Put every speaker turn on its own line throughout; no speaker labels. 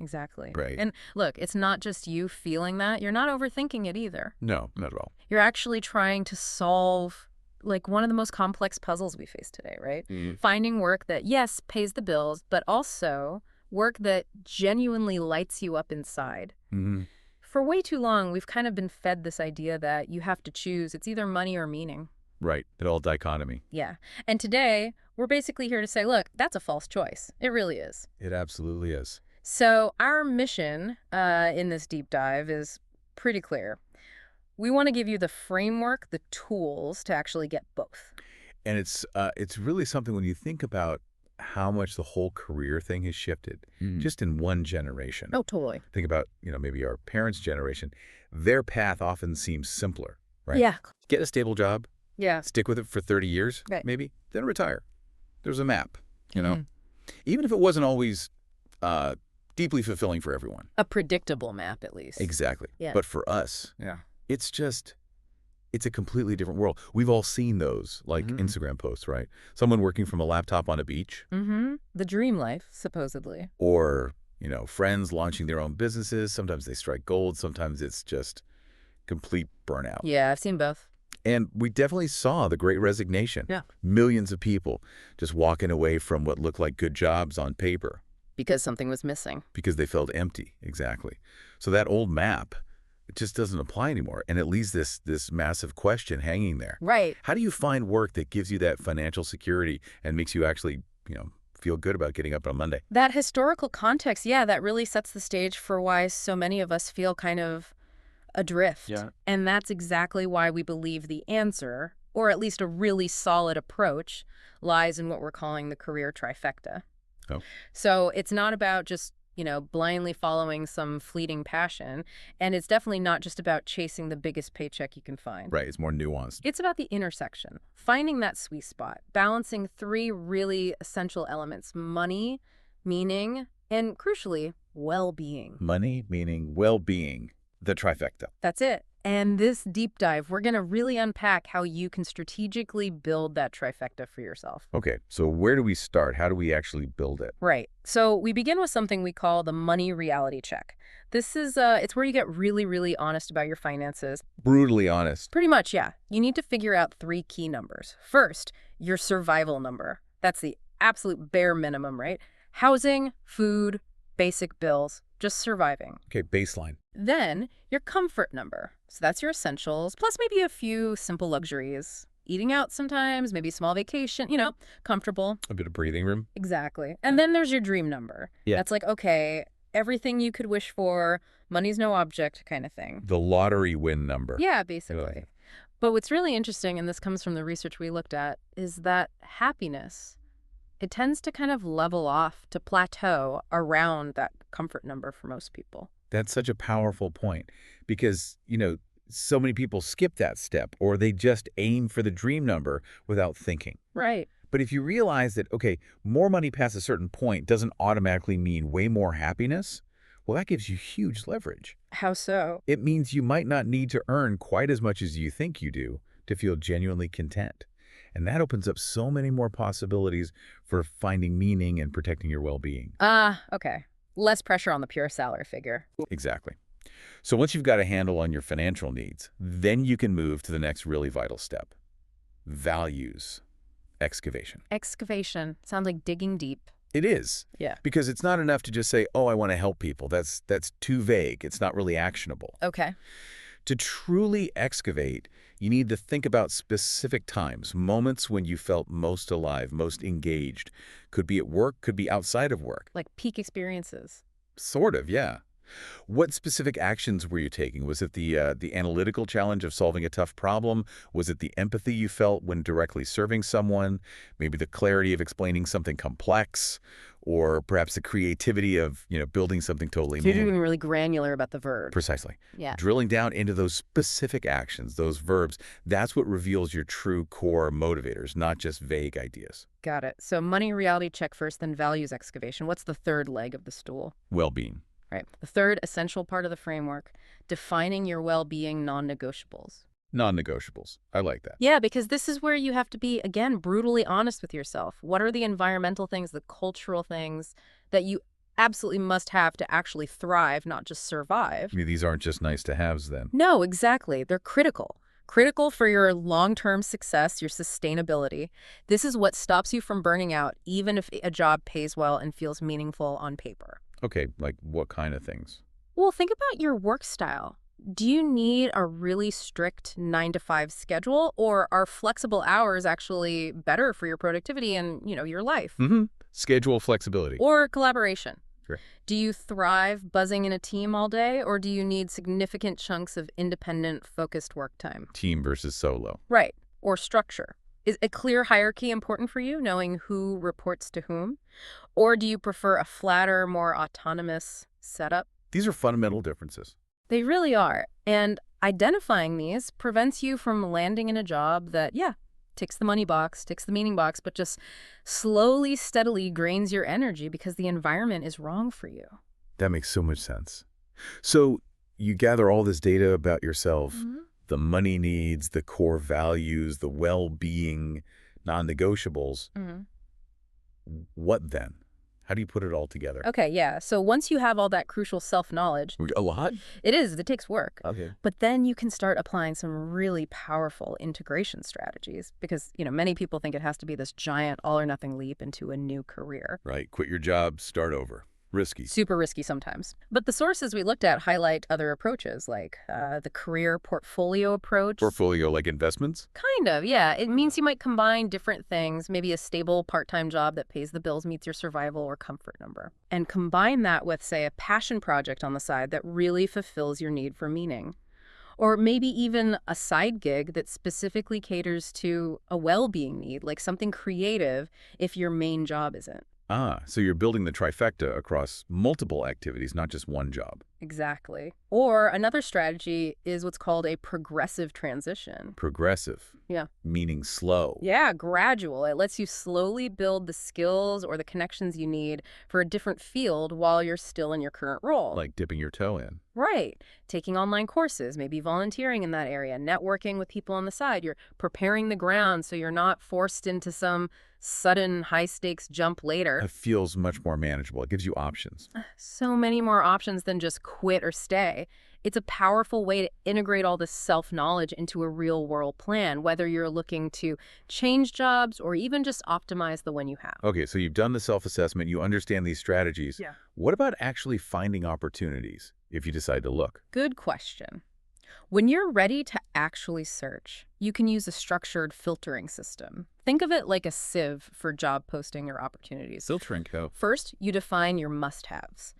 Exactly.
Right.
And look, it's not just you feeling that. You're not overthinking it either.
No, not at all.
You're actually trying to solve like one of the most complex puzzles we face today, right?
Mm.
Finding work that, yes, pays the bills, but also work that genuinely lights you up inside.
Mm-hmm.
For way too long, we've kind of been fed this idea that you have to choose. It's either money or meaning.
Right. That old dichotomy.
Yeah. And today, we're basically here to say, look, that's a false choice. It really is.
It absolutely is.
So our mission in this deep dive is pretty clear. We want to give you the framework, the tools to actually get both.
And it's really something when you think about how much the whole career thing has shifted just in one generation.
Oh, totally.
Think about, maybe our parents' generation. Their path often seems simpler, right?
Yeah.
Get a stable job,
Yeah.
stick with it for 30 years,
Right.
maybe, then retire. There's a map, Even if it wasn't always deeply fulfilling for everyone.
A predictable map, at least.
Exactly.
Yeah.
But for us, it's a completely different world. We've all seen those, like Instagram posts, right? Someone working from a laptop on a beach.
Mm-hmm. The dream life, supposedly.
Or, friends launching their own businesses. Sometimes they strike gold. Sometimes it's just complete burnout.
Yeah, I've seen both.
And we definitely saw the Great Resignation.
Yeah.
Millions of people just walking away from what looked like good jobs on paper.
Because something was missing.
Because they felt empty. Exactly. So that old map, it just doesn't apply anymore. And it leaves this massive question hanging there.
Right.
How do you find work that gives you that financial security and makes you actually, feel good about getting up on Monday?
That historical context, yeah, that really sets the stage for why so many of us feel kind of adrift.
Yeah.
And that's exactly why we believe the answer, or at least a really solid approach, lies in what we're calling the career trifecta.
Oh.
So it's not about just, blindly following some fleeting passion. And it's definitely not just about chasing the biggest paycheck you can find.
Right. It's more nuanced.
It's about the intersection, finding that sweet spot, balancing three really essential elements: money, meaning, and crucially, well-being.
Money, meaning, well-being, the trifecta.
That's it. And this deep dive, we're going to really unpack how you can strategically build that trifecta for yourself.
Okay, so where do we start? How do we actually build it?
Right. So we begin with something we call the money reality check. This is, it's where you get really, really honest about your finances.
Brutally honest.
Pretty much, yeah. You need to figure out three key numbers. First, your survival number. That's the absolute bare minimum, right? Housing, food, basic bills, just surviving.
Okay, baseline.
Then your comfort number. So that's your essentials, plus maybe a few simple luxuries. Eating out sometimes, maybe small vacation, comfortable.
A bit of breathing room.
Exactly. And then there's your dream number.
Yeah.
That's like, okay, everything you could wish for, money's no object kind of thing.
The lottery win number.
Yeah, basically.
Really?
But what's really interesting, and this comes from the research we looked at, is that happiness, it tends to kind of level off, to plateau around that comfort number for most people.
That's such a powerful point because, so many people skip that step or they just aim for the dream number without thinking.
Right.
But if you realize that, okay, more money past a certain point doesn't automatically mean way more happiness, well, that gives you huge leverage.
How so?
It means you might not need to earn quite as much as you think you do to feel genuinely content. And that opens up so many more possibilities for finding meaning and protecting your well-being.
Okay. Less pressure on the pure salary figure.
Exactly. So once you've got a handle on your financial needs, then you can move to the next really vital step. Values excavation.
Excavation. Sounds like digging deep.
It is.
Yeah.
Because it's not enough to just say, oh, I want to help people. That's too vague. It's not really actionable.
Okay.
To truly excavate, you need to think about specific times, moments when you felt most alive, most engaged. Could be at work, could be outside of work.
Like peak experiences.
Sort of, yeah. What specific actions were you taking? Was it the analytical challenge of solving a tough problem? Was it the empathy you felt when directly serving someone? Maybe the clarity of explaining something complex? Or perhaps the creativity of, building something totally
So you're
new?
doing really granular about the verb.
Precisely.
Yeah.
Drilling down into those specific actions, those verbs, that's what reveals your true core motivators, not just vague ideas.
Got it. So money reality check first, then values excavation. What's the third leg of the stool?
Well-being.
Right. The third essential part of the framework, defining your well-being non-negotiables.
Non-negotiables. I like that.
Yeah, because this is where you have to be, again, brutally honest with yourself. What are the environmental things, the cultural things that you absolutely must have to actually thrive, not just survive.
I mean, these aren't just nice to haves then.
No, exactly. They're critical. Critical for your long-term success, your sustainability. This is what stops you from burning out, even if a job pays well and feels meaningful on paper.
Okay, like what kind of things?
Well, think about your work style. Do you need a really strict 9 to 5 schedule, or are flexible hours actually better for your productivity and, your life?
Mm-hmm. Schedule flexibility.
Or collaboration?
Sure.
Do you thrive buzzing in a team all day, or do you need significant chunks of independent, focused work time?
Team versus solo.
Right. Or structure. Is a clear hierarchy important for you, knowing who reports to whom? Or do you prefer a flatter, more autonomous setup?
These are fundamental differences.
They really are. And identifying these prevents you from landing in a job that, yeah, ticks the money box, ticks the meaning box, but just slowly, steadily drains your energy because the environment is wrong for you.
That makes so much sense. So you gather all this data about yourself,
Mhm.
the money needs, the core values, the well-being, non-negotiables.
Mhm.
What then? How do you put it all together?
Okay, yeah. So once you have all that crucial self-knowledge,
A lot?
it takes work.
Okay.
But then you can start applying some really powerful integration strategies because, many people think it has to be this giant all or nothing leap into a new career.
Right. Quit your job, start over. Risky.
Super risky sometimes. But the sources we looked at highlight other approaches like the career portfolio approach.
Portfolio like investments?
Kind of, yeah. It means you might combine different things, maybe a stable part-time job that pays the bills, meets your survival or comfort number, and combine that with, say, a passion project on the side that really fulfills your need for meaning. Or maybe even a side gig that specifically caters to a well-being need, like something creative if your main job isn't.
Ah, so you're building the trifecta across multiple activities, not just one job.
Exactly. Or another strategy is what's called a progressive transition.
Progressive.
Yeah.
Meaning slow.
Yeah, gradual. It lets you slowly build the skills or the connections you need for a different field while you're still in your current role.
Like dipping your toe in.
Right. Taking online courses, maybe volunteering in that area, networking with people on the side. You're preparing the ground so you're not forced into some sudden high-stakes jump later.
It feels much more manageable. It gives you options.
So many more options than just quit or stay. It's a powerful way to integrate all this self-knowledge into a real-world plan, whether you're looking to change jobs or even just optimize the one you have.
Okay, so you've done the self-assessment. You understand these strategies.
Yeah.
What about actually finding opportunities if you decide to look?
Good question. When you're ready to actually search, you can use a structured filtering system. Think of it like a sieve for job posting or opportunities.
Filtering co.
First, you define your must-haves.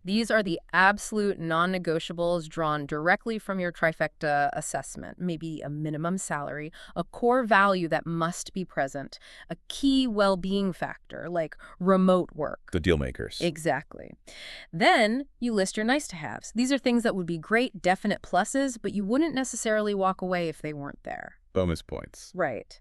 These are the absolute non-negotiables drawn directly from your trifecta assessment. Maybe a minimum salary, a core value that must be present, a key well-being factor like remote work.
The deal makers.
Exactly. Then you list your nice-to-haves. These are things that would be great, definite pluses, but you wouldn't necessarily walk away if they weren't there.
Bonus points.
Right.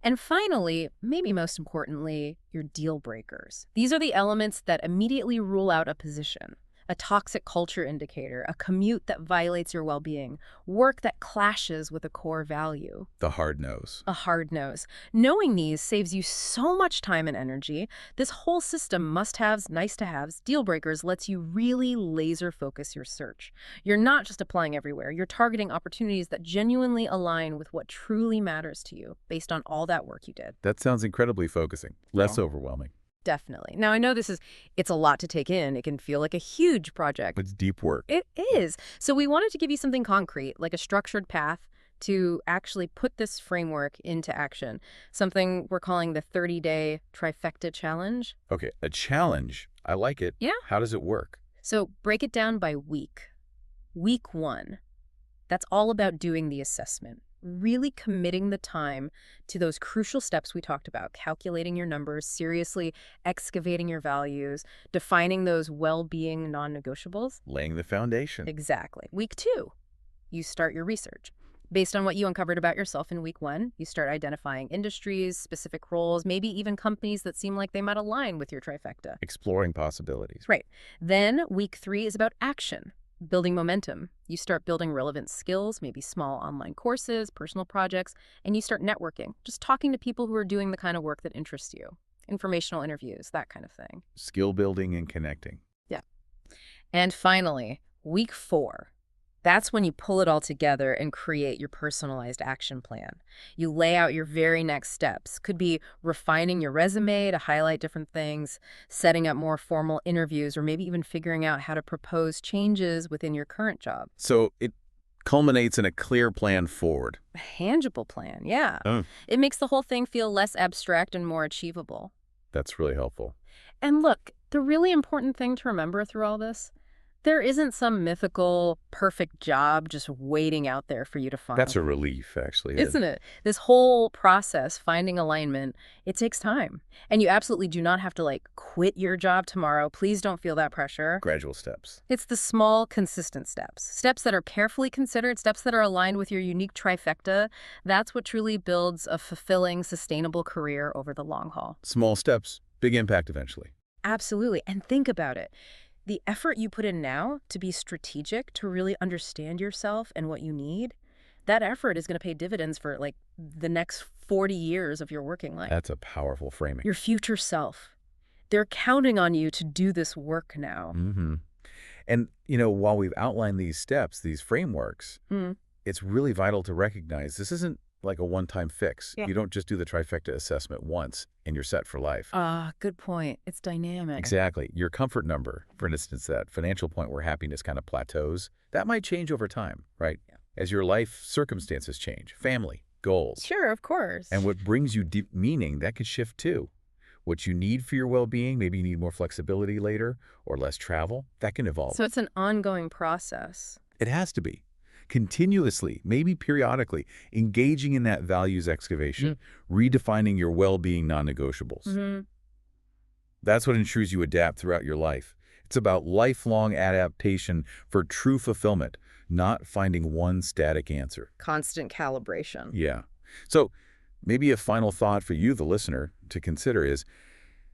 And finally, maybe most importantly, your deal breakers. These are the elements that immediately rule out a position. A toxic culture indicator, a commute that violates your well-being, work that clashes with a core value.
The hard nose.
A hard nose. Knowing these saves you so much time and energy. This whole system, must-haves, nice-to-haves, deal breakers, lets you really laser focus your search. You're not just applying everywhere. You're targeting opportunities that genuinely align with what truly matters to you based on all that work you did.
That sounds incredibly focusing. Less overwhelming.
Definitely. Now, I know it's a lot to take in. It can feel like a huge project.
It's deep work.
It is. So we wanted to give you something concrete, like a structured path to actually put this framework into action. Something we're calling the 30-day trifecta challenge.
Okay, a challenge. I like it.
Yeah.
How does it work?
So break it down by week. Week 1. That's all about doing the assessment. Really committing the time to those crucial steps we talked about, calculating your numbers, seriously excavating your values, defining those well-being non-negotiables.
Laying the foundation.
Exactly. Week 2, you start your research. Based on what you uncovered about yourself in week 1, you start identifying industries, specific roles, maybe even companies that seem like they might align with your trifecta.
Exploring possibilities.
Right. Then week 3 is about action. Building momentum. You start building relevant skills, maybe small online courses, personal projects, and you start networking, just talking to people who are doing the kind of work that interests you. Informational interviews, that kind of thing.
Skill building and connecting.
And finally, week 4. That's when you pull it all together and create your personalized action plan. You lay out your very next steps. Could be refining your resume to highlight different things, setting up more formal interviews, or maybe even figuring out how to propose changes within your current job.
So it culminates in a clear plan forward.
A tangible plan, yeah.
Oh,
It makes the whole thing feel less abstract and more achievable.
that's really helpful.
And look, the really important thing to remember through all this, there isn't some mythical, perfect job just waiting out there for you to
That's
find.
a relief, actually.
Isn't it? This whole process, finding alignment, it takes time. And you absolutely do not have to, like, quit your job tomorrow. Please don't feel that pressure.
Gradual steps.
It's the small, consistent steps. Steps that are carefully considered, steps that are aligned with your unique trifecta. That's what truly builds a fulfilling, sustainable career over the long haul.
Small steps, big impact eventually.
Absolutely. And think about it. The effort you put in now to be strategic, to really understand yourself and what you need, that effort is going to pay dividends for like the next 40 years of your working life.
That's a powerful framing.
Your future self. They're counting on you to do this work now.
Mm-hmm. And, while we've outlined these steps, these frameworks,
Mm.
it's really vital to recognize this isn't like a one-time fix.
Yeah.
You don't just do the trifecta assessment once and you're set for life.
Good point. It's dynamic.
Exactly. Your comfort number, for instance, that financial point where happiness kind of plateaus, that might change over time, right?
Yeah.
As your life circumstances change, family, goals.
Sure, of course.
And what brings you deep meaning, that could shift too. What you need for your well-being, maybe you need more flexibility later or less travel, that can evolve.
So it's an ongoing process.
It has to be. Continuously, maybe periodically, engaging in that values excavation, redefining your well-being non-negotiables.
Mm-hmm.
That's what ensures you adapt throughout your life. It's about lifelong adaptation for true fulfillment, not finding one static answer.
Constant calibration.
Yeah. So maybe a final thought for you, the listener, to consider is,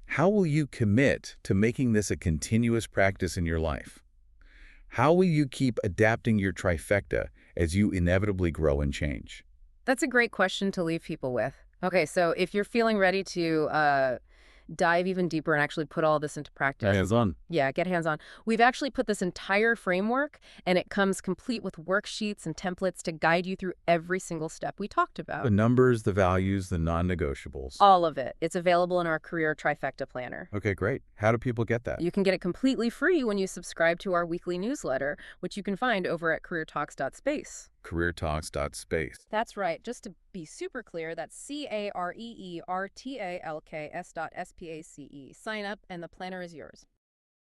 how will you commit to making this a continuous practice in your life? How will you keep adapting your trifecta as you inevitably grow and change?
That's a great question to leave people with. Okay, so if you're feeling ready to dive even deeper and actually put all this into practice.
Hands-on.
Yeah, get hands-on. We've actually put this entire framework, and it comes complete with worksheets and templates to guide you through every single step we talked about.
The numbers, the values, the non-negotiables.
All of it. It's available in our Career Trifecta Planner.
Okay, great. How do people get that?
You can get it completely free when you subscribe to our weekly newsletter, which you can find over at careertalks.space.
CareerTalks.space.
That's right. Just to be super clear, that's CareerTalks.space. Sign up, and the planner is yours.